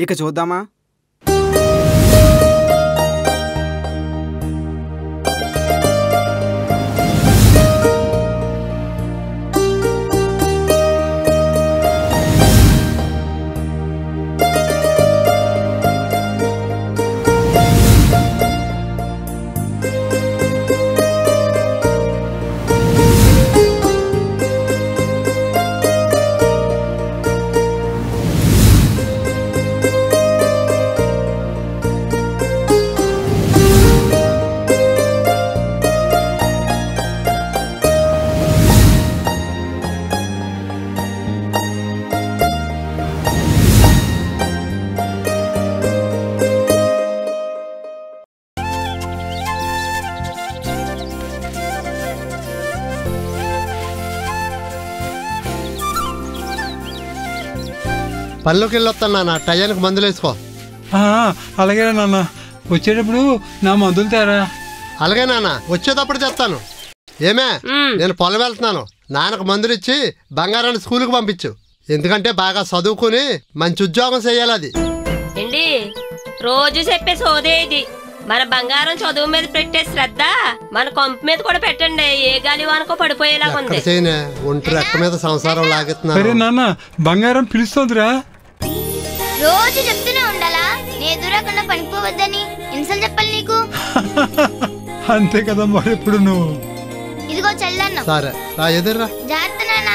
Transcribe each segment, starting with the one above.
ఇక చూద్దామా? పనిలోకి వెళ్ళొస్తాను నాన్న, టయానికి మందులు వేసుకో. అలాగే నాన్న, వచ్చేటప్పుడు నా మందులు తేరా. అలాగే నాన్న, వచ్చేటప్పుడు చెప్తాను. ఏమే, నేను పొలం వెళ్తున్నాను. నాన్నకు మందులు ఇచ్చి బంగారాన్ని స్కూల్కి పంపించు. ఎందుకంటే బాగా చదువుకుని మంచి ఉద్యోగం చేయాలి. అది ఏంటి రోజు చెప్పే సోదే ఇది. మన బంగారం చదువు మీద పెట్టే శ్రద్ధ మన కొంప మీద కూడా పెట్టండి. ఏ గాలి వానకో పడిపోయేలాగా ఉంది. ఒంటి రెక్క మీద సంసారం లాగెత్తున్నారు. నాన్న బంగారం పిలుస్తుందిరా. రోజు చెప్తూనే ఉండాలా నీ ఎదురకుండా పనిపోవద్దని? ఎన్నిసార్లు చెప్పాలి నీకు? అంతే కదా మరి. ఎప్పుడు నువ్వు ఇదిగో చల్లన్న. సరే రా, ఎదురురా. జాగ్రత్త నాన్న.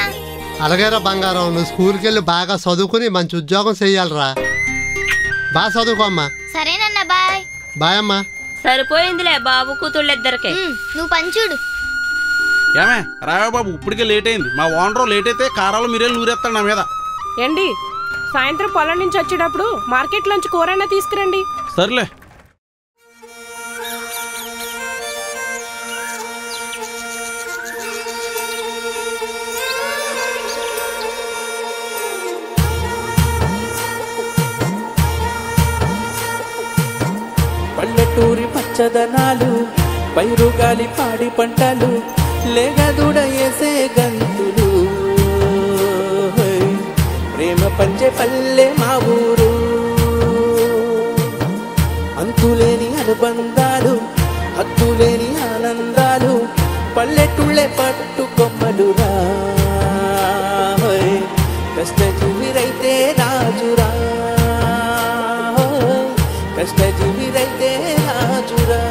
అలాగేరా బంగారం, నువ్వు స్కూల్కి వెళ్ళి బాగా చదువుకుని మంచి ఉద్యోగం చెయ్యాలరా. బాగా చదువుకో అమ్మా. సరేనన్న, బాయ్. బాయ్ అమ్మా. సరిపోయిందిలే బాబు కూతుళ్ళు ఇద్దరికి. నువ్వు పంచుడు. ఏమే రావే బాబు, ఇప్పటికే లేట్ అయింది. మా ఓనర్ లేట్ అయితే కారాలు మీరే నూరేస్తాడు నా మీద. ఏంటి సాయంత్రం పొలం నుంచి వచ్చేటప్పుడు మార్కెట్ నుంచి కూరైనా తీసుకురండి. సర్లే. పల్లెటూరి పచ్చదనాలు, పైరుగాలి పాడి పంటలు, లేగదూడ వేసే గంతులు, ప్రేమ పంచే పల్లె మా ఊరు. అంతులేని అనుబంధాలు, హద్దులేని ఆనందాలు, పల్లెటూళ్ళే పట్టుకొమ్మలురా. కష్టజీవి రైతే రాజురా, కష్టజీవి రైతే రాజురా.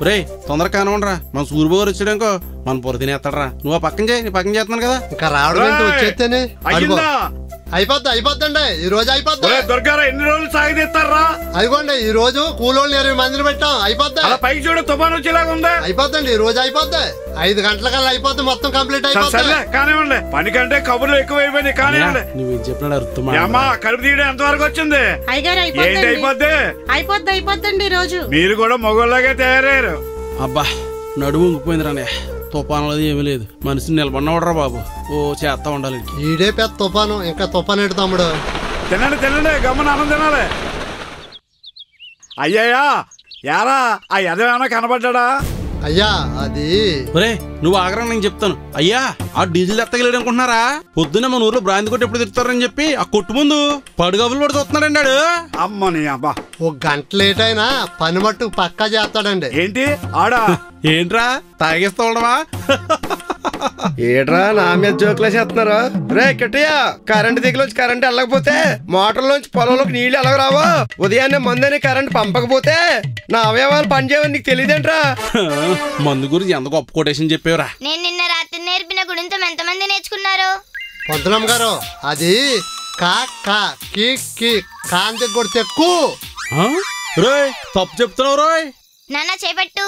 రే తొందరగా కానివ్వండిరా, మన సూర్యబాబు వచ్చాడనుకో మన పొర తినేస్తాడరా. నువ్వు ఆ పక్కన చేయి, నీ పక్కన చేస్తున్నాను కదా. ఇంకా రావడం వచ్చేస్తేనే అయిపోద్దండి. ఈ రోజు అయిపోద్ది. దొరకారా? ఎన్ని రోజులు సాగిస్తారా? అయిపోండి, ఈ రోజు కూలోళ్ళు 20 మందిని పెట్టాం. అయిపోద్ది. పైకి చూడ తుఫాను వచ్చేలాగా ఉంది. అయిపోద్దండి, ఈ రోజు అయిపోద్ది. 5 గంటలకల్లా అయిపోద్ది, మొత్తం కంప్లీట్ అయిపోతుంది. కానివ్వండి, పని కంటే కబుర్లు ఎక్కువ అయిపోయింది. కానివ్వండి. నువ్వు చెప్పినాడు అర్థమా? అమ్మా, కడుపు తీయడం ఎంత వరకు వచ్చింది? ఏంటి అయిపోద్దండి ఈ రోజు. మీరు కూడా మొగోళ్ళగా తయారయ్యారు. అబ్బా నడుము ఉంగిపోయిందిరానే. తుఫాను అది ఏమీ లేదు, మనిషిని నిలబడినవాడరా బాబు. ఓ చేస్తా ఉండాలి. ఈడే పెద్ద తుఫాను, ఇంకా తుఫాను ఎడు తమ్ముడు. తినండి గమ్మన అన్నం తినాలి. అయ్యాయా యారా, ఆ ఎదవేమన్నా కనబడ్డా? అయ్యా అది ఒరే నువ్వు ఆగరా, నేను చెప్తాను. అయ్యా ఆ డీజిల్ ఎత్తగలేడు అనుకుంటున్నారా? పొద్దున్న మన ఊర్లో బ్రాంతి కొట్టి ఎప్పుడు తిరుగుతారని చెప్పి ఆ కొట్టు ముందు పడుగబులు కూడా చూస్తున్నాడు. అమ్మని అబ్బా, 1 గంట లేట్ అయినా పని మట్టుకు పక్కా చేస్తాడండి. ఏంటి ఆడా? ఏంట్రా తాగేస్తా ఉండవా? ఏట్రా నా మీద జోకులే చేస్తున్నారు? రే కిట్టయ్యా, కరెంట్ దిగులోంచి కరెంట్ వెళ్ళకపోతే మోటార్లోంచి పొలంలోకి నీళ్లు ఎలాగ రావో, ఉదయాన్నే మందని కరెంట్ పంపకపోతే నా అవయవాలు పనిచేయవని నీకు తెలియదేంట్రా? మందు గురించి ఎంత గొప్ప కొటేషన్ చెప్పేవరా? నేను నిన్న రాత్రి నేర్పిన గుణింతం ఎంతమంది నేర్చుకున్నారు? పొద్దునమ్మ గారు, అది కా కా కి కి కాంతి కొడితే ఎక్కువ. రోయ్ తప్పు చెప్తున్నావు రోయ్. నాన్న చేపట్టు.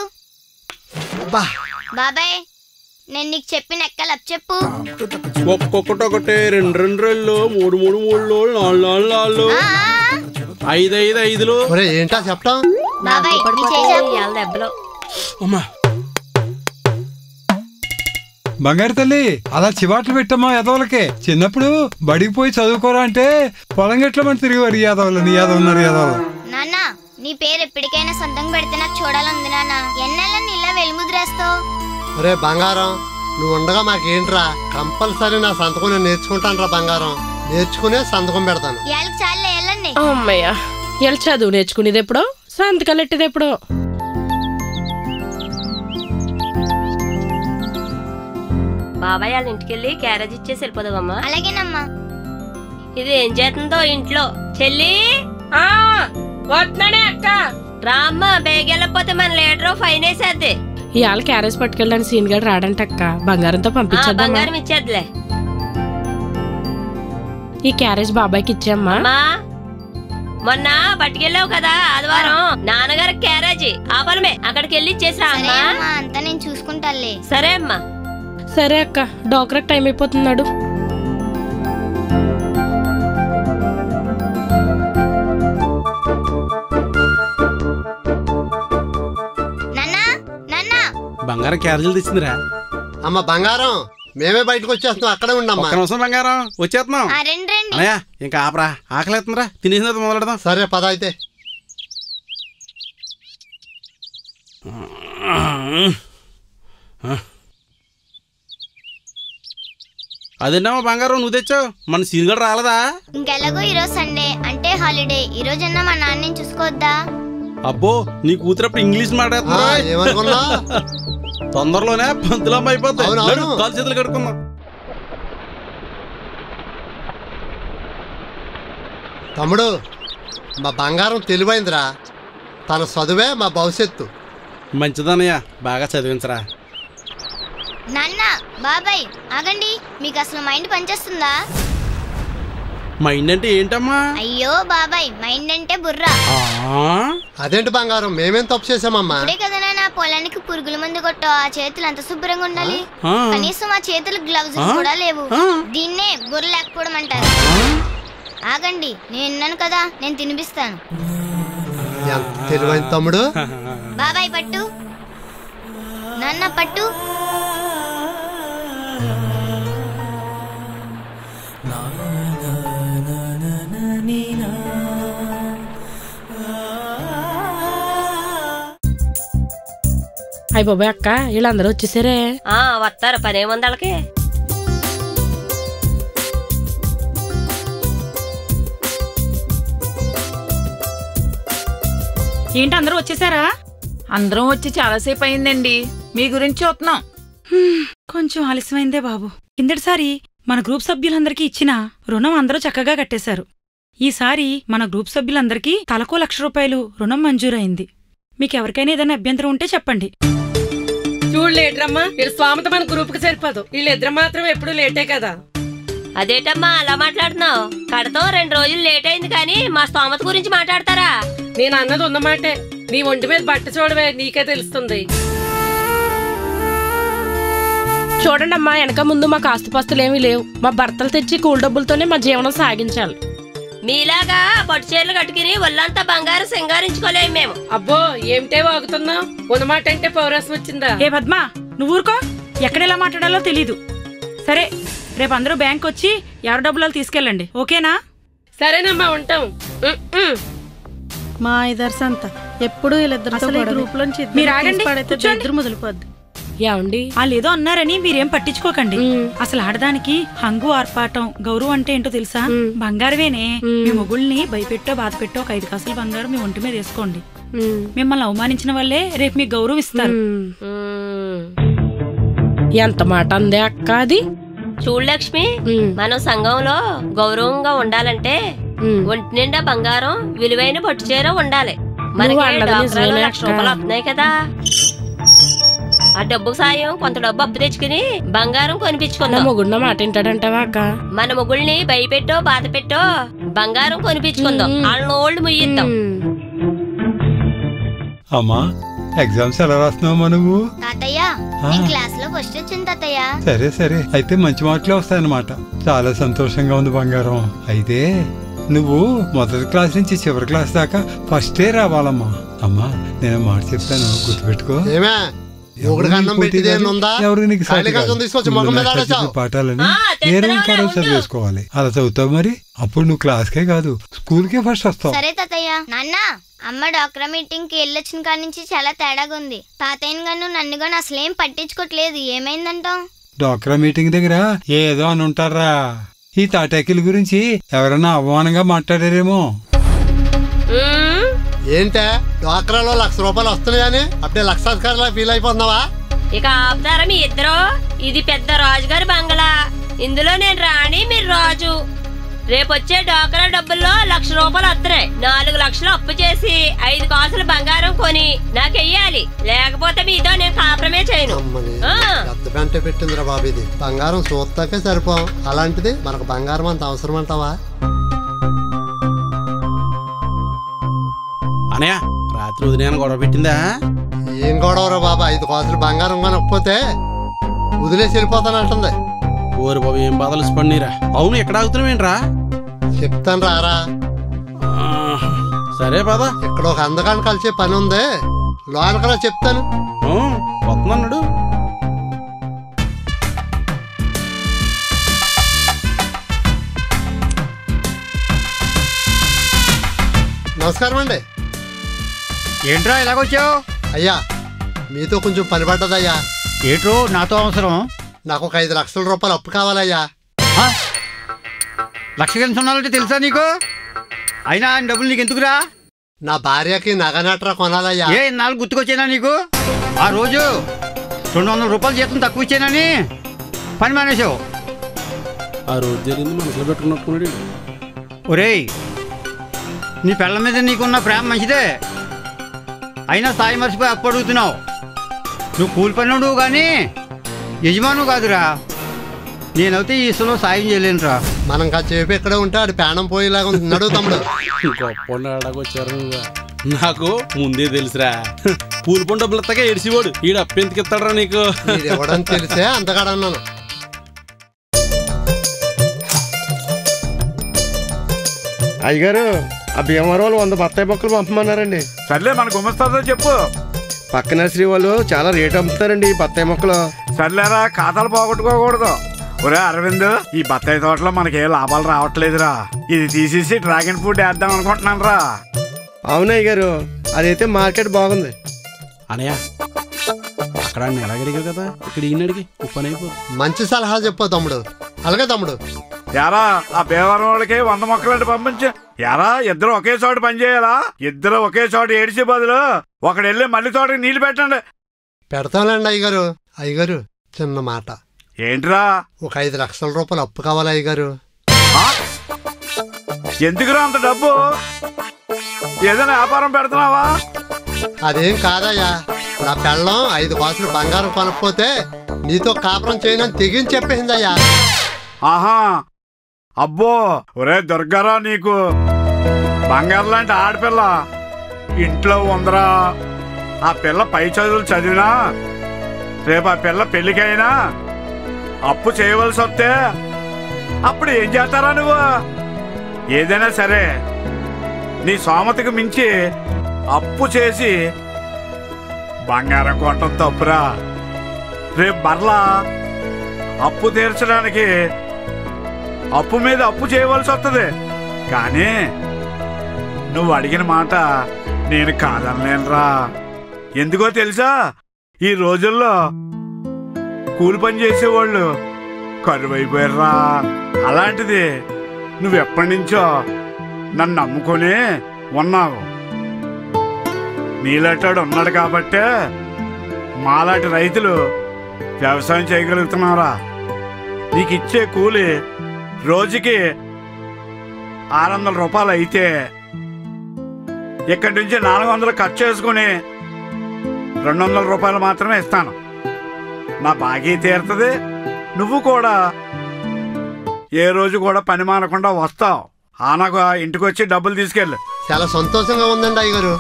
బాబాయ్, నేను నీకు చెప్పిన ఎక్కలు అప్ చెప్పు. ఒక్కొక్కటి ఒకటి, 2 2 2 3 3 3 4 4 5 5 5 ఏంటా చెప్పటం? బాబాయ్ దెబ్బలో అమ్మా బంగారు తల్లి అలా చివాట్లు పెట్టమ్మా యాదవులకి. చిన్నప్పుడు బడికి పోయి చదువుకోరా అంటే పొలం గట్లమని తిరిగివారు యాదవులు. నీ యాదవున్నారు యాదవులు. నాన్న నీ పేరు ఎప్పటికైనా సొంతంగా పెడితే నాకు చూడాలంది నాన్న. ఎన్నెళ్ళని ఇలా వెలుముద్రేస్తావు? ఒరే బంగారం, నువ్వు ఉండగా మాకేంట్రా? కంపల్సరీ నా సంతకం నేను నేర్చుకుంటాను రా బంగారం. నేర్చుకునే సంతకం పెడతాను. ఇయాలకి చాలే వెళ్ళండి. అమ్మయ్య ఇలా చదువు నేర్చుకునేది ఎప్పుడో, సంతకాలు ఎట్టేది ఎప్పుడో. బాబాయ్ వాళ్ళ ఇంటికి వెళ్ళి క్యారేజ్ ఇచ్చేసి వెళ్ళిపోదామమ్మా. అలాగేనమ్మా. ఇది ఏం చేస్తుందో ఇంట్లో. చెల్లి వస్తున్నానే అక్క. రామ్మ బేగెళ్ళకపోతే మన లీటర్ ఫైన్ వేసేద్ది. ఇవాళ క్యారేజ్ పట్టుకెళ్ళడానికి సీన్ గడు రాడంట అక్క. బంగారంతో పంపించేద్దాం. బంగారం ఇచ్చేద్దిలే. ఈ క్యారేజ్ బాబాయ్కి ఇచ్చామ్మా. మొన్న పట్టుకెళ్ళావు కదా ఆదివారం, నాన్నగారికి క్యారేజీ ఆ పొలమే, అక్కడికి వెళ్ళి ఇచ్చేసిరా అమ్మా. అంతా నేను చూసుకుంటాలే. సరే అమ్మా. సరే అక్క, డోక్రాకి టైం అయిపోతున్నాడు. బంగారం క్యారేజీలు తెచ్చిందిరా. అమ్మ బంగారం, మేమే బయటకు వచ్చేస్తున్నాం. అక్కడే ఉండమ్మా. ఒక్క నిమిషం బంగారం, వచ్చేస్తున్నాం. అన్నయ్య ఇంకా ఆపరా, ఆకలి అవుతుందిరా. తినేసిన తర్వాత మొదలెడదాం. సరే పద అయితే. అదేంటమ్మా బంగారం నువ్వు తెచ్చావు, మన సీన్ కూడా రాలేదా? ఇంకెలాగో ఈరోజు సండే అంటే హాలిడే. ఈ రోజన్నా మా నాన్నని చూసుకోవద్దా? అబ్బో నీ కూతురప్పుడు ఇంగ్లీష్ మాట్లాడుతున్నా. తొందరలోనే పంతులమ్మ అయిపోతాయి. కాలు చేతులు కడుక్కుందాం. తమ్ముడు, మా బంగారం తెలివైందిరా. తన చదువే మా భవిష్యత్తు. మంచిదన్నయ్య, బాగా చదివించరా. నాన్న, బాబాయ్ ఆగండి. మీకు అసలు మైండ్ పనిచేస్తుందా? మైండ్ అంటే ఏంటమ్మా? అయ్యో బాబాయ్, మైండ్ అంటే బుర్ర. అదేంటి బంగారం, మేమేం తప్పు చేసామమ్మా? ఇప్పుడే కదా నా పొలానికి పురుగుల మందు కొట్టు. ఆ చేతులు అంత శుభ్రంగా ఉండాలి. కనీసం ఆ చేతులు గ్లౌజ్ కూడా లేవు. దీన్నే బుర్ర లేకపోవడం అంటారు. ఆగండి, నేను ఉన్నాను కదా, నేను తినిపిస్తాను. తెలివైన తమ్ముడు. బాబాయ్ పట్టు, నాన్న పట్టు. అయ్య బాబాయ్ అక్క, వీళ్ళందరూ వచ్చేసారే. వస్తారు, పనేముంది వాళ్ళకి. ఏంటి అందరూ వచ్చేసారా? అందరం వచ్చి చాలాసేపు అయిందండి. మీ గురించి చూస్తున్నాం. కొంచెం ఆలస్యమైందే బాబు. కిందటిసారి మన గ్రూప్ సభ్యులందరికీ ఇచ్చిన రుణం అందరూ చక్కగా కట్టేశారు. ఈసారి మన గ్రూప్ సభ్యులందరికీ తలకో 1,00,000 రూపాయలు రుణం మంజూరైంది. మీకెవరికైనా ఏదైనా అభ్యంతరం ఉంటే చెప్పండి. చూడు లేటరమ్మా, వీళ్ళ స్వామత మన గ్రూప్ కి సరిపోదు. వీళ్ళిద్దరు మాత్రం ఎప్పుడు లేటే కదా. అదేటమ్మా అలా మాట్లాడుతున్నావు? కడతో 2 రోజులు లేట్ అయింది కానీ మా స్తోమత గురించి మాట్లాడతారా? నేను అన్నది ఉన్నమాటే. నీ ఒంటి మీద బట్ట చూడవే, నీకే తెలుస్తుంది. చూడండి అమ్మా, వెనక ముందు మాకు ఆస్తిపాస్తులేమీ లేవు. మా భర్తలు తెచ్చి కూల్ డబ్బులతోనే మా జీవనం సాగించాలి. మీలాగా పట్టు చీరలు కట్టుకుని ఒళ్ళంతా బంగారం సింగారించుకోలేము మేము. అబ్బో ఏమిటే వాగుతున్నావు? ఉన్నమాట అంటే పౌరసం వచ్చిందా? ఏ పద్మా, నువ్వు ఊరుకో. ఎక్కడెలా మాట్లాడాలో తెలీదు. సరే, రేపు అందరూ బ్యాంక్ వచ్చి ఎవరి డబ్బులు తీసుకెళ్ళండి, ఓకేనా? సరేనమ్మా, ఉంటాం. మా ఇద్దరు ఎప్పుడు మీరు ఆగండి, మొదలుపోద్ది. ఏమండి వాళ్ళేదో అన్నారని మీరేం పట్టించుకోకండి. అసలు ఆడదానికి హంగు ఆర్పాటం గౌరవం అంటే ఏంటో తెలుసా? బంగారమేనే. మీ మొగుల్ని భయపెట్టో బాధ పెట్టో 5 కాసులు బంగారం మీ ఒంటి మీద వేసుకోండి. మిమ్మల్ని అవమానించిన వాళ్ళే రేపు మీకు గౌరవం ఇస్తారు. ఎంత మాట అందే అక్క అది. చూడు లక్ష్మి, మనం సంఘంలో గౌరవంగా ఉండాలంటే ఒంటి నిండా బంగారం, విలువైన పట్టు చీర ఉండాలి. మనకి 1,00,000 రూపాయలు వస్తున్నాయి కదా, ఆ డబ్బు సాయం కొంత డబ్బు అప్పు తెచ్చుకుని బంగారం కొనిపించుకుందాం. మొగుడు మాట ఏంటాడంటావా అక్క? మన మొగుల్ని భయపెట్టో బాధ పెట్టో బంగారం కొనిపించుకుందాం. వాళ్ళ ఓల్డ్ ముయ్యిద్దాం. అమ్మా, ఎగ్జామ్స్ ఎలా రాస్తున్నావమ్మా నువ్వు? తాతయ్య, క్లాస్ లో ఫస్ట్ వచ్చింది తాతయ్య. సరే సరే, అయితే మంచి మార్కులే వస్తాయన్నమాట. చాలా సంతోషంగా ఉంది బంగారం. అయితే నువ్వు మొదటి క్లాస్ నుంచి చివరి క్లాస్ దాకా ఫస్టే రావాలమ్మా. అమ్మా, నేను మాట చెప్తాను, గుర్తుపెట్టుకో. ఏమే ఒకడికి అన్నం పెట్టింది ఏముందా? ఎవరు నీకు సాటి ఖాళీ కాదు. కంచం తీసుకొచ్చి ముఖం మీద ఆడేసావు. పాఠాలని ఏ రోజు కాదు చదివేసుకోవాలి. అలా చదువుతావు మరి అప్పుడు నువ్వు క్లాస్కే కాదు స్కూల్కే ఫస్ట్ వస్తావు. సరే తాతయ్య. నాన్న, అమ్మ డాక్టర్ మీటింగ్ కి వెళ్ళొచ్చిన కాడి నుంచి చాలా తేడాగా ఉంది. తాతయ్యని గాను నన్ను గాను అసలేం పట్టించుకోవట్లేదు. ఏమైందంటావు? డాక్టర్ మీటింగ్ దగ్గర ఏదో అని ఉంటారా? ఈ తాటాకిల గురించి ఎవరన్నా అవమానంగా మాట్లాడారేమో. ఏంటే డ్వాక్రాలో ₹1,00,000 వస్తున్నాయని అప్పుడే లక్షాధికారిలా ఫీల్ అయిపోతున్నావా? ఇక ఆపుతారా మీ ఇద్దరు? ఇది పెద్ద రాజుగారి బంగళా. ఇందులో నేను రాణి, మీరు రాజు. రేపొచ్చే డాక్రా డబ్బుల్లో ₹1,00,000 వస్తున్నాయి. 4 లక్షలు అప్పు చేసి 5 కాసులు బంగారం కొని నాకెయ్యాలి. లేకపోతే మీతో నేను కాపురమే చేయను. పెద్ద పెంటే పెట్టిందిరా బాబు. ఇది బంగారం చూస్తాకే సరిపోం. అలాంటిది మనకు బంగారం అంత అవసరం అంటావా? అనయ్య రాత్రి ఉదయం గొడవ పెట్టిందా? ఏం గొడవరా బాబా? 5 కాసులు బంగారం కొనకపోతే వదిలేసి వెళ్ళిపోతానంటుంది. ఓరు బాబు, ఏం బాధలు పడినీరా. అవును, ఎక్కడ ఆగుతున్నావేంట్రా? చెప్తాను రారా. సరే పద. ఇక్కడ ఒక అందగాన్ని కలిసే పని ఉంది, లోనకరా చెప్తాను. వస్తున్నాడు. నమస్కారం అండి. ఏంట్రా ఇలాగొచ్చావు? అయ్యా, మీతో కొంచెం పని పడ్డదయ్యా. ఏట్రో నాతో అవసరం? నాకు ఒక ₹5 లక్షల అప్పు కావాలయ్యా. లక్ష సున్నాలంటే తెలుసా నీకు? అయినా ఆయన డబ్బులు నీకు ఎందుకురా? నా భార్యకి నగనట్రా కొనాలయ్యా. ఏ నాలుగు గుర్తుకొచ్చానా నీకు? ఆ రోజు ₹200 జీతం తక్కువ ఇచ్చానని పని మానేసావు. ఆ రోజు జరిగింది మనసులో పెట్టుకున్నట్టుకున్నాడు. ఒరేయ్, నీ పిల్లల మీద నీకున్న ప్రేమ మంచిదే, అయినా స్థాయి మర్చిపోయి అప్పు అడుగుతున్నావు. నువ్వు కూలి పని ఉండవు కానీ యజమాను కాదురా. నేనైతే ఈ ఇసులో సాయం చేయలేనురా. మనం కాసేపు ఇక్కడే ఉంటే ఆడి ప్రాణం పోయేలాగా ఉన్నాడు తమ్ముడు. వచ్చారు. నాకు ముందే తెలుసురా, కూలి పని డబ్బులు ఎత్తగా ఏడిసివాడు. ఈడు అప్పు ఎందుకు ఇస్తాడరా నీకు? ఇవ్వడం తెలిసే అంతగాడన్నాను. అయ్యగారు, ఆ భీమవరం వాళ్ళు 100 బత్తాయి మొక్కలు పంపమన్నారండి. సర్లే, మన గుమస్తాదో చెప్పు. పక్కన శ్రీ వాళ్ళు చాలా రేటు అమ్ముతారండి ఈ బత్తాయి మొక్కలు. సర్లేరా, ఖాతాలు పోగొట్టుకోకూడదు. ఒరే అరవింద్, ఈ బత్తాయి తోటలో మనకి ఏ లాభాలు రావట్లేదురా. ఇది తీసేసి డ్రాగన్ ఫ్రూట్ వేద్దాం అనుకుంటున్నాను రా. అవునయ్య గారు, అదైతే మార్కెట్ బాగుంది. అనయ్య, అక్కడ ఎలాగడిగావు కదా, ఇక్కడ ఈయనడికి పని అయిపో. మంచి సలహా చెప్పు తమ్ముడు. అలాగే తమ్ముడు. యారా, ఆ భీమవరం వాళ్ళకి 100 మొక్కలంటే పంపించు. యారా, ఇద్దరు ఒకే చోట పని చేయాలా? ఇద్దరు ఒకే చోట ఏడిసే బదులు ఒకడు వెళ్ళి మళ్ళీ తోటకి నీళ్లు పెట్టండి. పెడతానండి అయ్యగారు. అయ్యగారు, చిన్న మాట. ఏంట్రా? ఒక ₹5 లక్షల అప్పు కావాలి అయ్యగారు. ఎందుకురా అంత డబ్బు? ఏదైనా వ్యాపారం పెడుతున్నావా? అదేం కాదయ్యా, నా పెళ్ళం 5 కాసులు బంగారం కొనకపోతే నీతో కాపురం చేయనని తెగించి చెప్పేసిందయ్యా. ఆహా, అబ్బో. ఒరే దుర్గారా, నీకు బంగారం లాంటి ఆడపిల్ల ఇంట్లో ఉందరా. ఆ పిల్ల పై చదువులు చదివినా రేపు ఆ పిల్ల పెళ్ళికైనా అప్పు చేయవలసి వస్తే అప్పుడు ఏం చేస్తారా నువ్వు? ఏదైనా సరే నీ సోమతకు మించి అప్పు చేసి బంగారం కొనటం తప్పురా. రేపు మరలా అప్పు తీర్చడానికి అప్పు మీద అప్పు చేయవలసి వస్తుంది. కానీ నువ్వు అడిగిన మాట నేను కాదనలేనురా. ఎందుకో తెలుసా, ఈ రోజుల్లో కూలి పని చేసేవాళ్ళు కరువైపోయారా. అలాంటిది నువ్వెప్పటి నుంచో నన్ను నమ్ముకొని ఉన్నావు. నీలాంటాడు ఉన్నాడు కాబట్టే మాలాంటి రైతులు వ్యవసాయం చేయగలుగుతున్నారా. నీకు ఇచ్చే కూలి రోజుకి ₹600 అయితే ఇక్కడి నుంచి 400 ఖర్చు చేసుకుని ₹200 మాత్రమే ఇస్తాను. నా బాకీ తీరుతుంది. నువ్వు కూడా ఏ రోజు కూడా పని మానకుండా వస్తావు. నాకు ఇంటికి వచ్చి డబ్బులు తీసుకెళ్ళు. చాలా సంతోషంగా ఉందండి అయ్యగారు.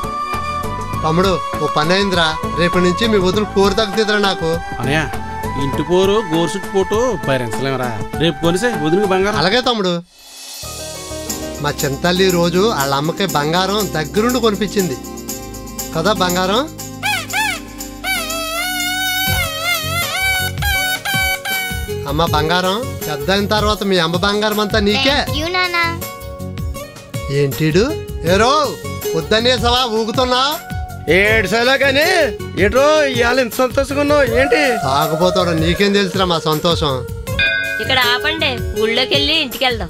తమ్ముడు, ఓ పని అయిందిరా. రేపటి నుంచి మీ వదులు పోరు తగ్గుతుందిరా నాకు. అనయ్య, ఇంటి పోరు గోరు చుట్టు పోటు భరించలేమరా. రేపు కొనిసే వదిలికి బంగారం. అలాగే తమ్ముడు. మా చింతల్లి రోజు వాళ్ళ అమ్మకి బంగారం దగ్గరుండి కొనిపించింది కదా. బంగారం అమ్మ బంగారం, పెద్ద అయిన తర్వాత మీ అమ్మ బంగారం అంతా నీకే. ఏంటిడు ఏరో వద్దనేసవా ఊగుతున్నా? ఏడ్సాలా కానీ ఏట్రో ఇవాళ ఇంత సంతోషంగా ఉన్నావు ఏంటి? తాగపోతాడు, నీకేం తెలుసురా మా సంతోషం. ఇక్కడ ఆపండి, ఊళ్ళోకి వెళ్ళి ఇంటికి వెళ్దాం.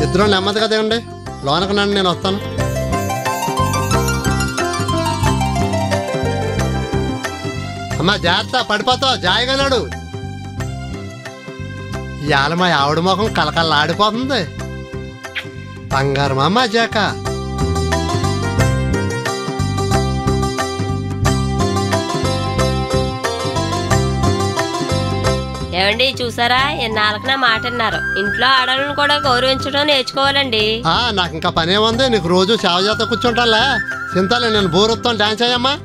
ఇద్దరు నెమ్మది కదండి, లోనకు నండి, నేను వస్తాను. అమ్మా జాగ్రత్త, పడిపోతావు, జాయిగానాడు. ఇవాళ మా ఆవిడ ముఖం కలకల్లాడిపోతుంది. బంగారం అమ్మ జాక. ఏమండి చూసారా, ఎన్నాళ్ళకి నా మాట అన్నారు. ఇంట్లో ఆడవాళ్ళని కూడా గౌరవించడం నేర్చుకోవాలండి. నాకు ఇంకా పనేముంది, నీకు రోజు సేవ చేత కూర్చుంటాలే. చింతలే, నేను బోరుతో డాన్స్ అయ్యమ్మా.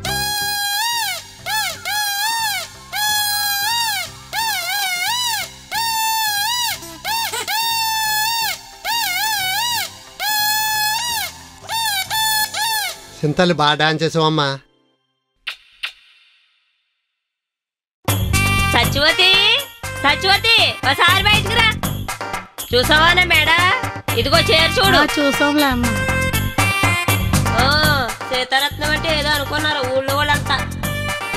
చింతలు బాగా డాన్స్ చేసావమ్మా. సత్యవతి, సత్యవతి ఒకసారి బయటకు రా. చూసావానా మేడ, ఇదిగో చేరు చూడు. చూసాంలే అమ్మ. సీతారత్నం అంటే ఏదో అనుకున్నారు ఊళ్ళో వాళ్ళంతా.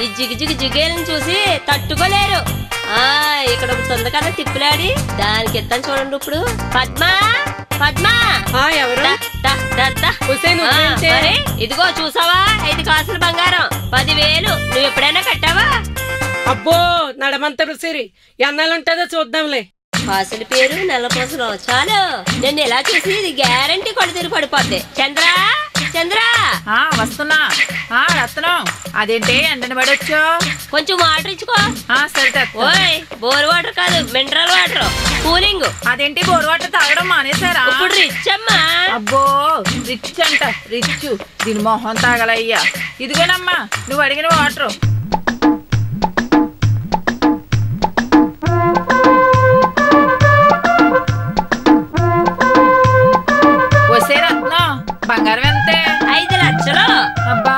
ఈ జిగి జిగేలను చూసి తట్టుకోలేరు. ఇక్కడ ఒకటి ఉంది కదా తిప్పులాడి, దానికి ఎత్తాను చూడండి ఇప్పుడు. పద్మా, పద్మా ఎవరు? ఇదిగో చూసావా, 5 కాసుల బంగారం, 10,000. నువ్వు ఎప్పుడైనా కట్టావా? అబ్బో నడమంత రుసిరి, ఎన్నాళ్ళుంటుందో చూద్దాంలే. కాసుల పేరు నెలపోసలు చాలు. నేను ఇలా చూసి ఇది గ్యారంటీ కొడుతీరు పడిపోద్ది. చంద్రా, చంద్రా వస్తున్నా. రత్నం, అదేంటి ఎండని పడొచ్చు? కొంచెం వాటర్ ఇచ్చుకో. సరే. ఓయ్, బోర్ వాటర్ కాదు, మినరల్ వాటర్, కూలింగ్. అదేంటి బోర్ వాటర్ తాగడం మానేసారా? ఇప్పుడు రిచ్ అమ్మా. అబ్బో రిచ్ అంట, రిచ్. దీని మొహం తాగలయ్యా. ఇదిగోనమ్మా నువ్వు అడిగిన వాటర్. వసే రత్నం, బంగారం ఎంతే? 5 లక్షలు. అబ్బా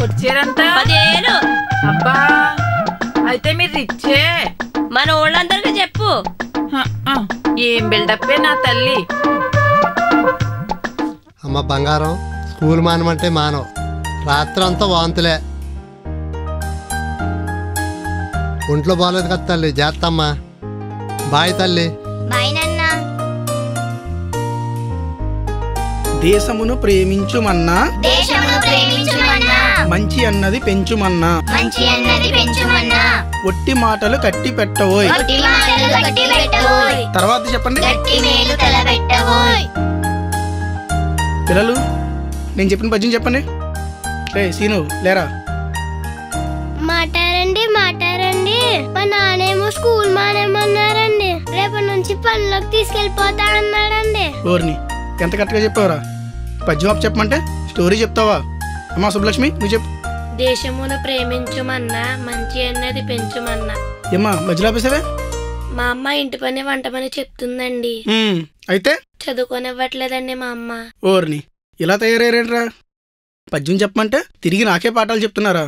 వచ్చారంట 10,000. అబ్బా అయితే మీరు రిచ్చే. మన ఊళ్ళందరికీ చెప్పు. ఏం బిల్డప్పే నా తల్లి. అమ్మ బంగారం, స్కూల్ మానమంటే మానవు, రాత్రంతా వాంతులే. ఒంట్లో బాగలేదు కదా తల్లి, చేస్తమ్మా. బాయ్ తల్లి. దేశమును ప్రేమించుమన్నా, మంచి అన్నది పెంచుమన్నా, ఒట్టి మాటలు కట్టి పెట్టవోయ్. తర్వాత చెప్పండి పిల్లలు, నేను చెప్పిన పద్యం చెప్పండి. రే సీను లేరా. మాటారండి మాటారండి, మా నానేమో స్కూల్ మానేమన్నారండి. రేపటి నుంచి పనిలోకి తీసుకెళ్ళిపోతా అన్నాడండి. ఓర్ని ఎంత కరెక్ట్గా చెప్పావరా. పద్యం ఆపు చెప్పమంటే స్టోరీ చెప్తావా? అమ్మా సుబ్బలక్ష్మి నువ్వు చెప్పు. దేశమును ప్రేమించుమన్నా, మంచి అన్నది పెంచుమన్నా. ఏమ్మా మధ్యలో ఆపేసావే? మా అమ్మ ఇంటి పని వంట పని చెప్తుందండి. అయితే చదువుకోనివ్వట్లేదండి మా అమ్మ. ఓర్ని ఇలా తయారయ్యారేంట్రా. పద్యం చెప్పమంటే తిరిగి నాకే పాఠాలు చెప్తున్నారా?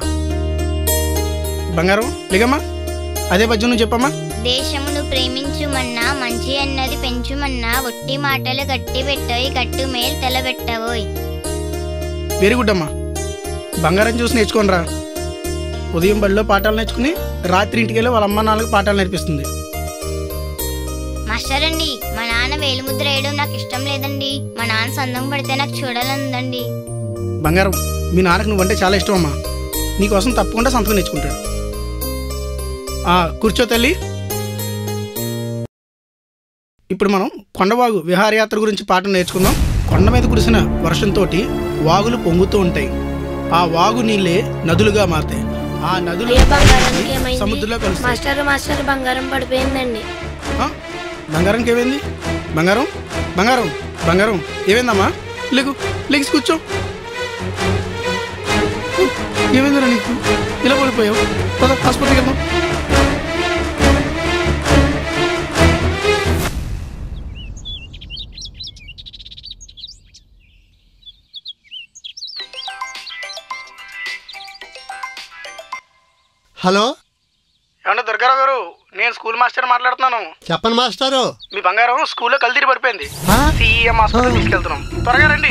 బంగారం లేగమ్మా, అదే పద్యం నువ్వు చెప్పమ్మా. దేశమును ప్రేమించుమన్నా, మంచి అన్నది పెంచుమన్నా, ఒట్టి మాటలు గట్టి పెట్టోయ్, గట్టు మేలు తెలబెట్టవోయ్. వెరీ గుడ్ అమ్మా. బంగారం చూసి నేర్చుకోనరా. ఉదయం బడిలో పాఠాలు నేర్చుకుని రాత్రి ఇంటికి వెళ్ళి వాళ్ళ అమ్మ నాన్నలకు పాఠాలు నేర్పిస్తుంది. మాస్టర్ అండి, మా నాన్న వేలుముద్ర వేయడం నాకు ఇష్టం లేదండి. మా నాన్న సందం పడితే నాకు చూడాలందండి. బంగారం, మీ నాన్నకు నువ్వంటే చాలా ఇష్టం అమ్మా. నీకోసం తప్పకుండా సంతకం నేర్చుకుంటాడు. కూర్చో తల్లి. ఇప్పుడు మనం కొండవాగు విహారయాత్ర గురించి పాఠం నేర్చుకుందాం. కొండ మీద కురిసిన వర్షంతో వాగులు పొంగుతూ ఉంటాయి. ఆ వాగు నీళ్ళే నదులుగా మారుతాయి. ఆ నదులు సముద్రంలో కలుస్తాయి. మాస్టర్ బంగారం పడిపోయిందండి. బంగారంకి ఏమైంది? బంగారం బంగారం బంగారం ఏమైందమ్మా? లేకు లెగ్స్ కూర్చో. ఏమైందిరా నీకు? ఇలా పడిపోయావు. హాస్పిటల్కి వెళ్దాం. హలో, ఏమన్నా దుర్గారావు గారు, నేను స్కూల్ మాస్టర్ మాట్లాడుతున్నాను. చెప్పండి మాస్టారు. మీ బంగారం స్కూల్లో కళ్ళు తిరిగి పడిపోయింది. సీఎం హాస్పిటల్ తీసుకెళ్తున్నాం, త్వరగా రండి.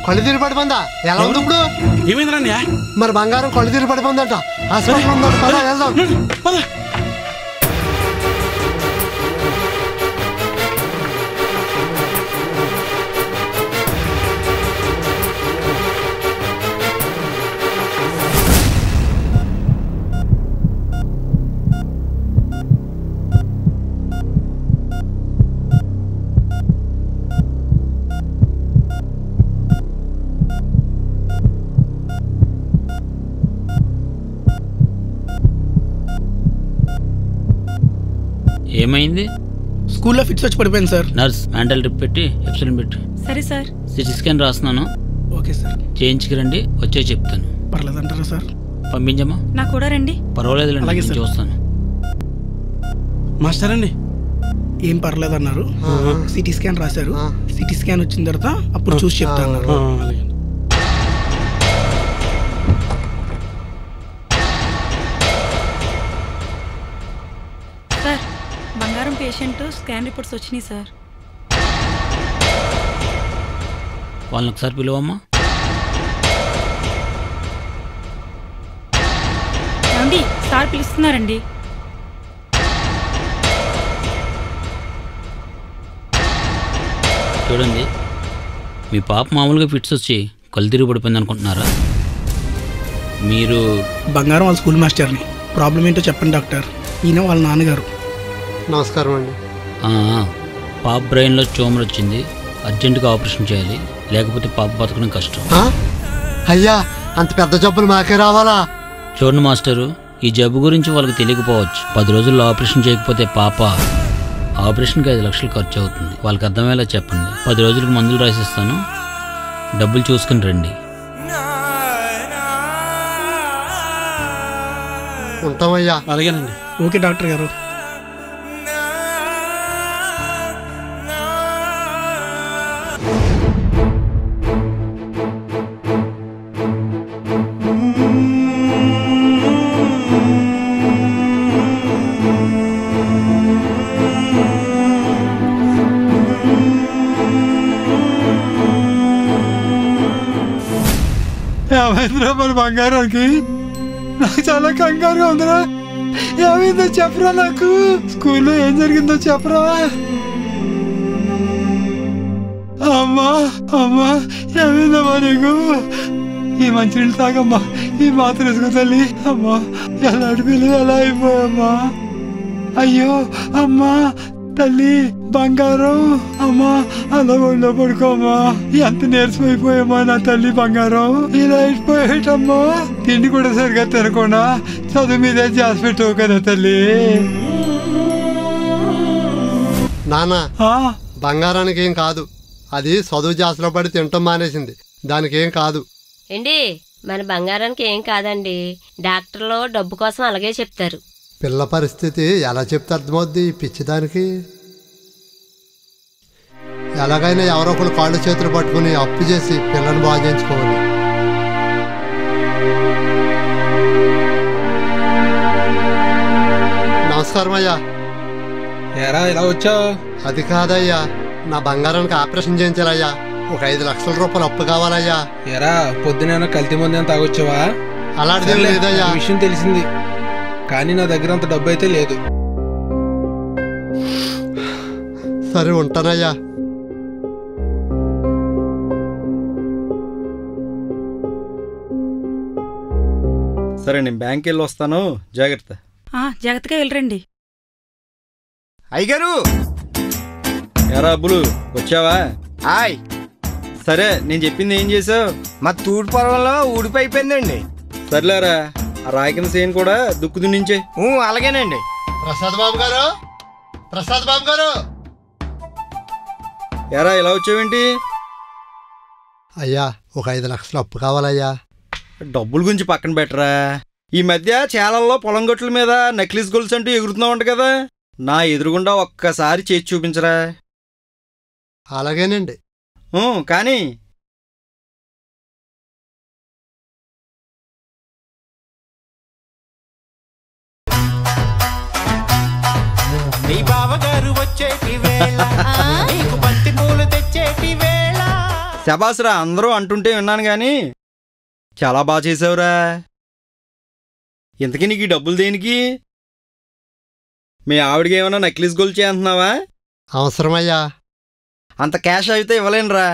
కళ్ళు తిరిగి పడిపోయిందా? ఎలా ఉంది ఇప్పుడు? ఏమైందిరా? మరి బంగారం కళ్ళు తిరిగి పడిపోయిందంట, హాస్పిటల్ ఉందంట. పద వెళ్దాం. ఏమైంది? స్కూల్లో ఫిట్స్ వచ్చి పడిపోయింది సార్. నర్స్ మెంటల్ డ్రిప్ పెట్టి ఎప్సిలిన్ పెట్టి. సరే సార్. సిటీ స్కాన్ రాస్తున్నాను. Okay sir. చేయించుకు రండి, వచ్చే చెప్తాను. పర్లేదంటారా సార్? పంపించమ్మా. నాకు కూడా రండి. పర్వాలేదు, చూస్తాను. మాస్టర్ అండి ఏం పర్లేదన్నారు. సిటీ స్కాన్ రాశారు. సిటీ స్కాన్ వచ్చిన తర్వాత అప్పుడు చూసి చెప్తాను. సార్, బంగారం పేషెంట్ స్కాన్ రిపోర్ట్స్ వచ్చినాయి సార్. వాళ్ళని ఒకసారి పిలువమ్మా. రండి, సార్ పిలుస్తున్నారండి. చూడండి, మీ పాప మామూలుగా ఫిట్స్ వచ్చి కళ్ళు తిరిగి పడిపోయింది అనుకుంటున్నారా? మీరు బంగారం వాళ్ళ స్కూల్ మాస్టర్ని. ప్రాబ్లం ఏంటో చెప్పండి డాక్టర్. ఈయన వాళ్ళ నాన్నగారు. నమస్కారం అండి. పాప బ్రెయిన్లో ట్యూమర్ వచ్చింది, అర్జెంటుగా ఆపరేషన్ చేయాలి, లేకపోతే పాప బతకడం కష్టం. అయ్యా, అంత పెద్ద జబ్బులు మాకే రావాలా? చూడండి మాస్టరు, ఈ జబ్బు గురించి వాళ్ళకి తెలియకపోవచ్చు. 10 రోజుల్లో ఆపరేషన్ చేయకపోతే పాప ఆపరేషన్కి 5 లక్షలు ఖర్చు అవుతుంది. వాళ్ళకి అర్థమయ్యేలా చెప్పండి. 10 రోజులకు మందులు రాసిస్తాను, డబ్బులు చూసుకుని రండి. ఉంటామయ్యా. అలాగేనండి. ఓకే డాక్టర్ గారు. ఏమైందిరా మన బంగారానికి? నాకు చాలా కంగారుగా ఉందిరా. ఏమైందో చెప్పరా, నాకు స్కూల్లో ఏం జరిగిందో చెప్పరా. అమ్మా అమ్మా, ఏమైందమ్మా నీకు? ఈ మంచినీళ్ళు తాగమ్మా, ఈ మాత్రం వేసుకో తల్లి. అమ్మా, ఎలా అడిపిల్లి ఎలా అయిపోయామ్మా. అయ్యో అమ్మా, తల్లి బంగారం, అమ్మా అలా ఒళ్ళో పడుకోమ్మా. ఎంత నీరసమైపోయామా నా తల్లి బంగారం. ఇలా అయిపోయేటమ్మా. తిండి కూడా సరిగా తినకుండా చదువు మీదే చేసి పెట్టావు కదా తల్లి. నాన్న, బంగారానికి ఏం కాదు. అది చదువు జాస్లో పడి తింటాం మానేసింది, దానికి ఏం కాదు. ఏంటి, మన బంగారానికి ఏం కాదండి. డాక్టర్లు డబ్బు కోసం అలాగే చెప్తారు. పిల్ల పరిస్థితి ఎలా చెప్తే అర్థమవుద్ది పిచ్చిదానికి? ఎలాగైనా ఎవరో ఒకరు కాళ్ళు చేతులు పట్టుకుని అప్పు చేసి పిల్లని బాగు చేయించుకోవాలి. నమస్కారం అయ్యా. ఎరా ఇలా వచ్చావు? అది కాదయ్యా, నా బంగారానికి ఆపరేషన్ చేయించాలయ్యా. ఒక 5 లక్షల రూపాయలు అప్పు కావాలయ్యా. ఎరా పొద్దున కల్తీ మంది అని తాగొచ్చావా? అలాంటిది లేదయ్యా. విషయం తెలిసింది, కానీ నా దగ్గర అంత డబ్బు అయితే లేదు. సరే ఉంటానయ్యా. సరే, నేను బ్యాంక్ వెళ్ళి వస్తాను, జాగ్రత్త. జాగ్రత్తగా వెళ్ళరండి. అయ్యగారు. ఎరా అబ్బులు, వచ్చావా? హాయ్. సరే, నేను చెప్పింది ఏం చేసావు? మా తూడు పొలంలో ఊడిపోయిపోయిందండి. సర్లేరా, ఆ రాయకిన సేన్ కూడా దుక్కు దున్నించే. అలాగేనండి. ప్రసాద్ బాబు గారు, ప్రసాద్ బాబు గారు. ఎరా ఇలా వచ్చావేంటి? అయ్యా, ఒక 5 లక్షలు అప్పు కావాలయ్యా. డబ్బుల గురించి పక్కన పెట్టరా. ఈ మధ్య చాలల్లో పొలం గొట్ల మీద నక్లీస్ గొలుసు అంటూ ఎగురుతున్నావంట కదా, నా ఎదురుగుండా ఒక్కసారి చేసి చూపించరా. అలాగేనండి. కానీ వచ్చేటి వేళ నీకు బంతి పూలు తెచ్చేటి వేళ. శబాస్రా, అందరూ అంటుంటే విన్నాను గాని చాలా బాగా చేసావురా. ఇంతకీ నీకు ఈ డబ్బులు దేనికి? మీ ఆవిడకి ఏమైనా నెక్లెస్ గోల్డ్ చేయంటున్నావా? అవసరమయ్యా. అంత క్యాష్ అయితే ఇవ్వలేనురా.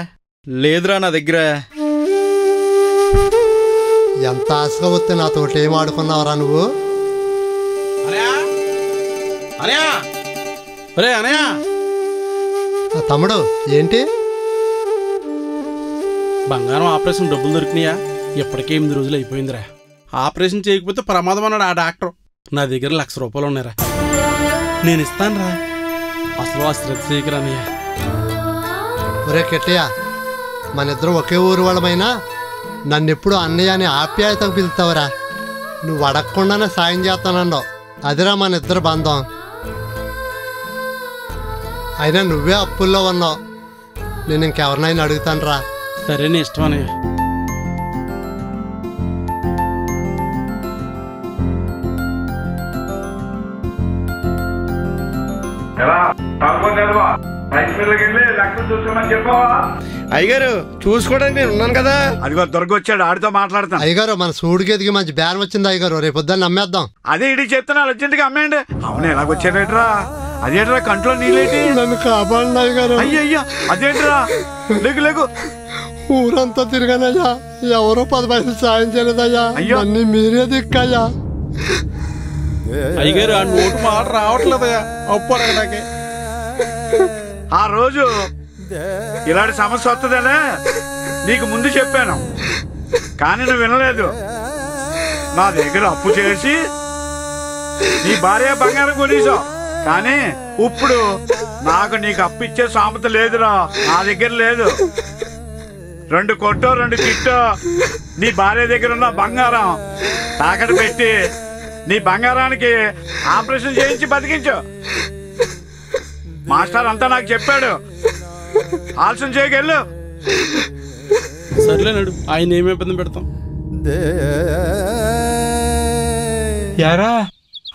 లేదురా నా దగ్గర. ఎంత ఆశగా వస్తే నాతోటి ఏం ఆడుకున్నావురా నువ్వు? తమ్ముడు ఏంటి? బంగారం ఆపరేషన్ డబ్బులు దొరికినాయా? ఇప్పటికే 8 రోజులు అయిపోయిందిరా. ఆపరేషన్ చేయకపోతే ప్రమాదం అన్నాడు ఆ డాక్టర్. నా దగ్గర ₹1,00,000 ఉన్నాయిరా. నేను ఇస్తానురా. అసలు ఆ శ్రద్ధ చేయకరానయ్యా. ఒరే కెట్టయ్య, మన ఇద్దరం ఒకే ఊరు వాళ్ళమైనా నన్నెప్పుడు అన్నయ్య అని ఆప్యాయతకు పిలుస్తావురా. నువ్వు అడగకుండానే సాయం చేస్తానన్నావు. అదిరా మన ఇద్దరు బంధం. అయినా నువ్వే అప్పుల్లో ఉన్నావు. నేను ఇంకెవరినైనా అడుగుతాను రా. సరే, నీ ఇష్టం అన్నయ్య. అయ్యగారు చూసుకోవడానికి నేను ఉన్నాను కదా. అదిగో దొరకొచ్చాడు, ఆడితో మాట్లాడతాను. అయ్యగారు మన సూడికి ఎదిగి మంచి బ్యాన్ వచ్చింది అయ్యగారు. రేపు పొద్దున్న అమ్మేద్దాం. అదే ఇడి చెప్తున్నా, అర్జెంట్గా అమ్మేయండి. అవును, ఎలాగొచ్చాడేట్రా? అదేంట్రా కంట్రోల్ నీలేటి? నన్ను కాపాడండి అయ్యగారు. అయ్యయ్యా, అదేంట్రా? లేకు లేకు. ఊరంతా తిరగానయ్యా, ఎవరో 10 పైసలు సాయం చేయలేదయ్యా. అన్ని మీరే దిక్కయ్యా. అయ్యగారు ఆ నోటు మాట రావట్లేదయ్యా అప్పు అడగడాకే. ఆ రోజు ఇలాంటి సమస్య వస్తుందనే నీకు ముందు చెప్పాను, కానీ నువ్వు వినలేదు. నా దగ్గర అప్పు చేసి నీ భార్య బంగారం కొనేసావు, కానీ ఇప్పుడు నాకు నీకు అప్పు ఇచ్చే సామెత లేదురా. నా దగ్గర లేదు. 2 కొట్టో 2 కిట్టో నీ భార్య దగ్గర ఉన్న బంగారం తాకట్టు పెట్టి నీ బంగారానికి ఆపరేషన్ చేయించి బతికించు. మాస్టర్ అంతా నాకు చెప్పాడు. ఆలస్యం చేయగెళ్ళు. సర్లేనాడు, ఆయన ఏమి ఇబ్బంది పెడతాం. యారా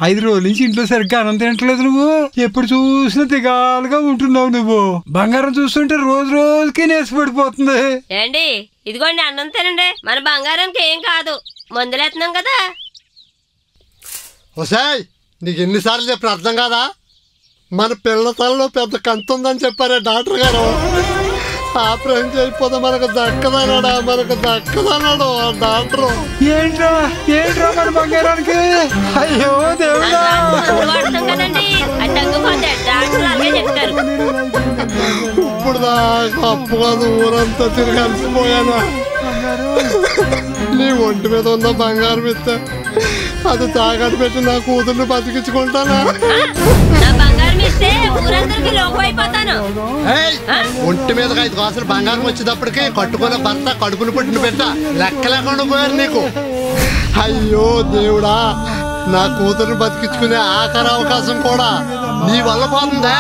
5 రోజుల నుంచి ఇంట్లో సరిగ్గా అన్నం తినట్లేదు నువ్వు. ఎప్పుడు చూసినా దిగాలుగా ఉంటున్నావు నువ్వు. బంగారం చూస్తుంటే రోజు రోజుకి నేసిపడిపోతుంది. ఏండి, ఇదిగోండి అన్నం తినండి. మన బంగారంకి ఏం కాదు, మందులేస్తున్నాం కదా. ఒసాయ్, నీకు ఎన్నిసార్లు చెప్పిన అర్థం కాదా? మన పిల్ల తలలో పెద్ద కంత ఉందని చెప్పారే డాక్టర్ గారు. ఆపరేషన్ చేయకపోతే మనకు దక్కదన్నాడా, మనకు దక్కదన్నాడు ఆ డాక్టర్. ఏంట్రా ఏంట్రా మన బంగారానికి? అయ్యో దేవుడా, ఇప్పుడు దాకా అప్పు కాదు ఊరంతా తిరగాల్సిపోయాను. నీ ఒంటి మీద ఉన్న బంగారం ఇస్తే అది తాకట్టు పెట్టి నా కూతుర్ని బతికించుకుంటానా? ఒంటి మీద 5 కాసులు బంగారం వచ్చేటప్పటికి కట్టుకున్న భర్త కడుపును పుట్టిన పెట్ట లెక్క లేకుండా పోయారు నీకు. అయ్యో దేవుడా, నా కూతుర్ని బతికించుకునే ఆఖరి అవకాశం కూడా నీ వల్ల పోతుందా?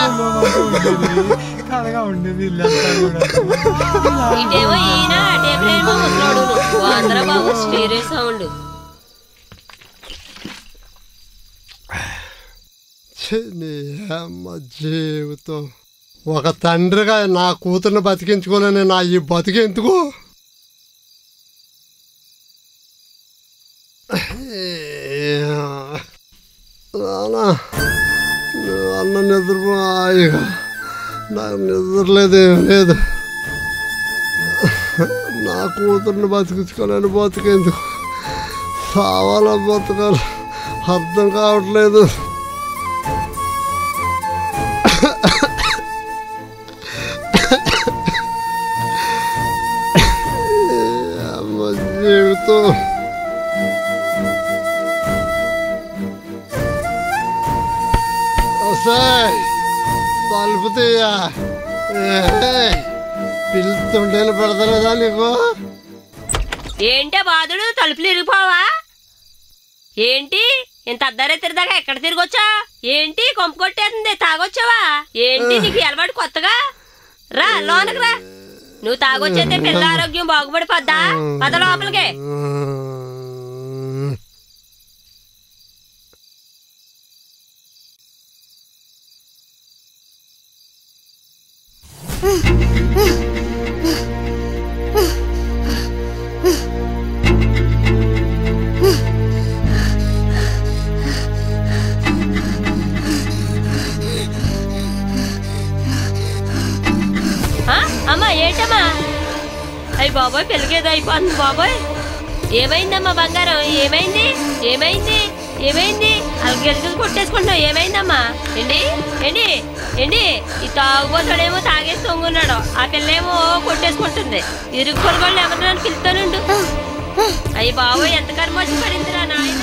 జీవితం ఒక తండ్రిగా నా కూతుర్ని బతికించుకోలేని నా ఈ బతికెందుకు? అన్న నిద్రపోయిగా నాకు నిద్రలేదేం లేదు. నా కూతుర్ని బతికించుకోలేని బతికేందుకు? కావాలా బతకాలి అర్థం కావట్లేదు. జీవితం తలుపు తీయా, పిలుస్తుంటేనే పెడతలేదా నీకు? ఏంటే బాధుడు, తలుపులు ఇరిగిపోవా ఏంటి? ఇంత అర్ధరాత్రి దాకా ఎక్కడ తిరిగొచ్చా ఏంటి? కొంపు కొట్టేస్తుంది, తాగొచ్చావా ఏంటి? నీకు అలవాటు కొత్తగా? రా లోనకి రా. నువ్వు తాగొచ్చేస్తే పిల్ల ఆరోగ్యం బాగుపడిపోద్దా? పద లోపలికే. అయిపోతుంది బాబోయ్. ఏమైందమ్మా బంగారం? ఏమైంది ఏమైంది ఏమైంది? అలా గెలుగులు కొట్టేసుకుంటున్నావు, ఏమైందమ్మా? ఏంటి ఏంటి ఏంటి? ఈ తాగుబోతాడేమో తాగేసి తొంగున్నాడు, ఆ పిల్లేమో కొట్టేసుకుంటుంది. ఇరుగు పొరుగుళ్ళు ఎవరు నన్ను పిలుతానుండు. అయ్యి బాబోయ్, ఎంత కర్మ వచ్చి పడిందిరా నాయన.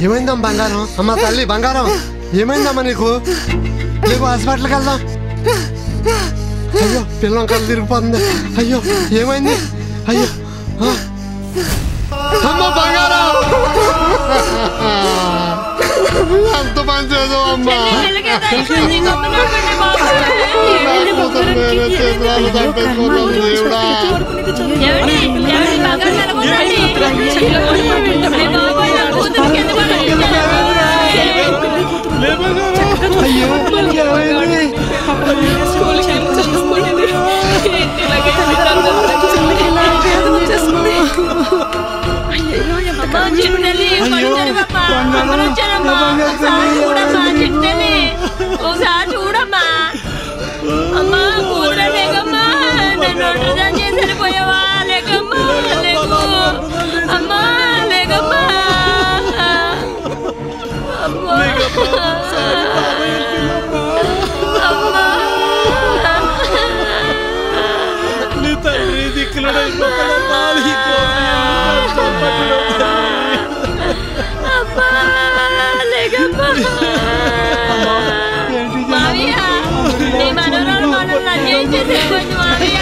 ఏమైందమ్మా బంగారం? అమ్మ తల్లి బంగారం, ఏమైందమ్మా నీకు? నీకు హాస్పిటల్కి వెళ్దాం. అయ్యో పిల్లం కళ్ళు తిరిగిపోతుంది. అయ్యో ఏమైంది? అయ్యో అమ్మ బంగారం, ఎంత పని చేసావు అమ్మా. ఒకసారి చూడమ్మా. అమ్మా కూతురా లేకమ్మా, నన్ను ఒంటరిగా చేసి వెళ్ళిపోయావా? లేకమ్మా లేకు అమ్మా, లేకమ్మా నీ తండ్రి దిక్కులు నీ మనోరాలు మనల్ని అన్యాయం చేసేపోయింది మావయ్య.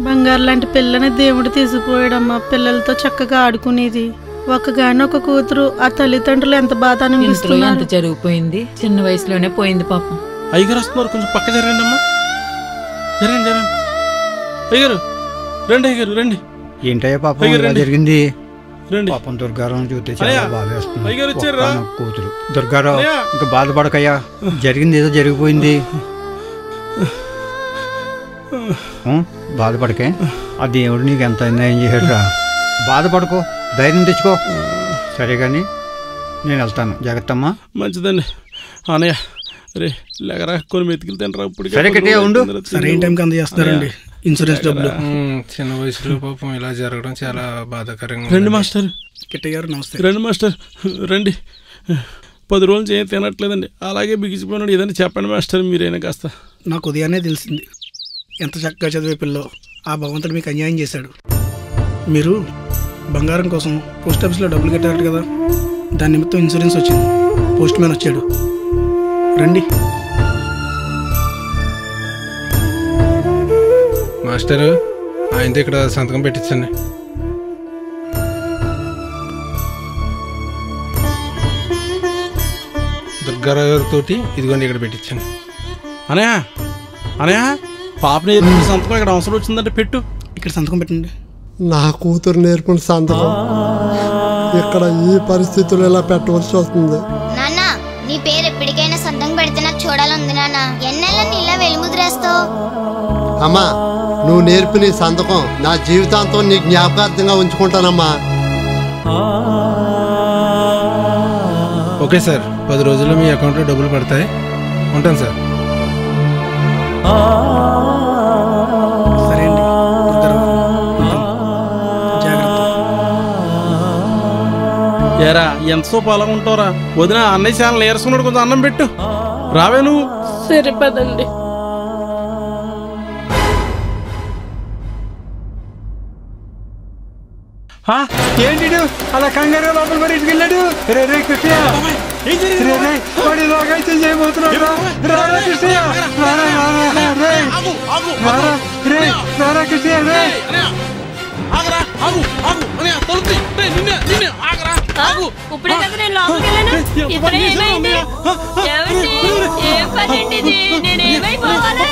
బంగారు లాంటి పిల్లని దేవుడు తీసుకుపోయాడమ్మా. పిల్లలతో చక్కగా ఆడుకునేది. ఒకగానొక కూతురు, ఆ తల్లిదండ్రులు ఎంత బాధ అనిపిస్తున్నారు. ఎంత జరిగిపోయింది, చిన్న వయసులోనే పోయింది పాపం. అయ్యగారు వస్తున్నారు, కొంచెం పక్క జరగండి అమ్మా. జరగండి జరగండి. అయ్యగారు రండి, అయ్యగారు రండి. ఏంటయ్యా పాపం ఇలా జరిగింది? రండి. పాపం దుర్గారావు చూస్తే చాలా బాధ వేస్తుంది. అయ్యగారు వచ్చారా? కూతురు దుర్గారావు, ఇంకా బాధపడకయ్యా. జరిగింది ఏదో జరిగిపోయింది. బాధపడకే, ఆ దేవుడు నీకు ఎంత అన్యాయం చేశాడురా. బాధపడకో, ధైర్యం తెచ్చుకో. సరే కానీ నేను వెళ్తాను, జాగ్రత్తమ్మా. మంచిదండి అన్నయ్య. రే లేకరా, కొన్ని మెతికిలు తింటారా ఇప్పుడు. సరే కట్టయ్య ఉండు. సరైన టైంకి అందజేస్తారండి ఇన్సూరెన్స్ డబ్బులు. చిన్న వయసులో పాపం ఇలా జరగడం చాలా బాధాకరంగా. రండి మాస్టర్. కిట్టయ్య గారు నమస్తే. రండి మాస్టర్ రండి. 10 రోజుల నుంచి ఏం తినట్లేదండి, అలాగే బిగిసిపోయినాడు. ఏదైనా చెప్పండి మాస్టర్, మీరైనా కాస్త. నాకు ఉదయాన్నే తెలిసింది ఎంత చక్కగా చదివే పిల్లో ఆ భగవంతుడు మీకు అన్యాయం చేశాడు. మీరు బంగారం కోసం పోస్ట్ ఆఫీస్లో డబ్బులు కట్టారు కదా, దాని నిమిత్తం ఇన్సూరెన్స్ వచ్చింది. పోస్ట్ మ్యాన్ వచ్చాడు, రండి. మాస్టరు ఆయనతో ఇక్కడ సంతకం పెట్టించండి. దుర్గారావు గారితో ఇదిగోండి ఇక్కడ పెట్టించండి. అనయా అనయా, పాపని సంతకం ఇక్కడ అవసరం వచ్చిందంటే పెట్టు. ఇక్కడ సంతకం పెట్టండి. నా కూతురు నేర్పిన సంతకం ఇక్కడ ఈ పరిస్థితులు ఎలా పెట్టవలసి వస్తుంది. నాన్న, నీ పేరు ఎప్పటికైనా సంతకం పెడితే నాకు చూడాలంది నాన్న. ఎన్నెళ్ళని ఇలా వెలుముద్రేస్తావు? అమ్మా, నువ్వు నేర్పిన సంతకం నా జీవితాంతం నీ జ్ఞాపకార్థంగా ఉంచుకుంటానమ్మా. ఓకే సార్, 10 రోజుల్లో మీ అకౌంట్లో డబ్బులు పడతాయి. ఉంటాను సార్. సరే అండి, జాగ్రత్త. ఏరా ఎంతసేపు అలా ఉంటావురా? వదిన అన్నయ్య చాలా నీరసుకున్నాడు, కొంచెం అన్నం పెట్టు. రావే నువ్వు. సరే పదండి. ఏంటి అలా కంగారు లోపల మరి ఇంటికెళ్ళాడు? రే రే కృష్ణయ్య, రే రే వాడి లోకైతే చేయబోతున్నాడు. రారా కృష్ణయ్య, రారా రారా రే రారా రే రారా కృష్ణయ్య రే. ఇప్పుడే కదా నేను లోపలికి వెళ్ళాను. ఇప్పుడే ఏమైంది? ఏమండి? ఏం పని అండి ఇది? నేను ఏమైపోవాలి?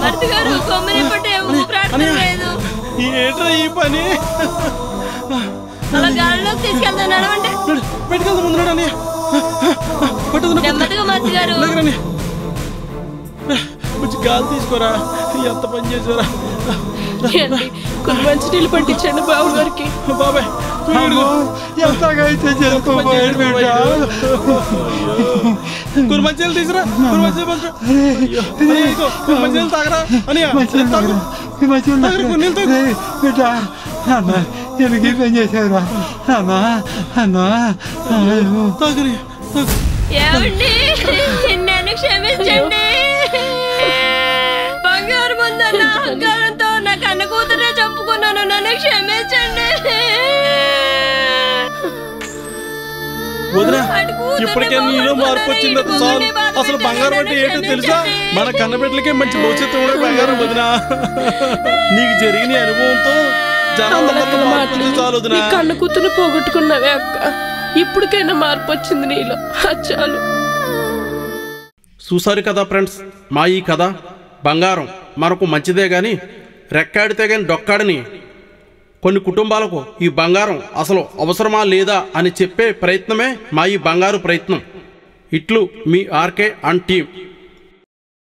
భర్త గారు కొమ్మని పట్టి ఊపిరాడటం లేదు. ఏంట్రా ఈ పని? అలా గాలిలోకి తీసుకెళ్తాను. నడవండి. పెట్టుకెళ్తా ముందు నెమ్మదిగా మంచి గారు. కొంచెం గాలి తీసుకోరా. ఎంత పని చేసారా? కొన్ని మంచి నీళ్ళు పట్టించండి బాబు గారికి. బాబాయ్ ఎంతగైతే చేసుకోబోయాడు బిడ్డ. కొన్ని మంచిలు తీసురా. కొన్ని మంచిలు తాగరా అని బిడ్డ. అన్న ఎందుకు పని చేశారా అన్న? అన్న ఏమండి? నన్ను క్షమించండి. బంగారు ముందన్న అహంకారంతో నా కన్న కూతురే చెప్పుకున్నాను. నన్ను క్షమించండి. వదినా, ఇప్పటికే నీలో మార్పు వచ్చింది. చాలు. అసలు బంగారం అంటే ఏంటో తెలుసా? మన కన్నబిడ్డలకే మంచి భవిష్యత్తు కూడా బంగారం. వదినా, నీకు జరిగిన అనుభవంతో చాలు. కన్న కూతురు పోగొట్టుకున్నావే అక్క. ఇప్పటికైనా మార్పు వచ్చింది నీలో. చాలు. చూసారు కదా ఫ్రెండ్స్, మా ఈ కథ. బంగారం మనకు మంచిదే గాని రెక్కాడితే గాని డొక్కాడని కొన్ని కుటుంబాలకు ఈ బంగారం అసలు అవసరమా లేదా అని చెప్పే ప్రయత్నమే మా ఈ బంగారు ప్రయత్నం. ఇట్లు మీ ఆర్కే అండ్ టీమ్.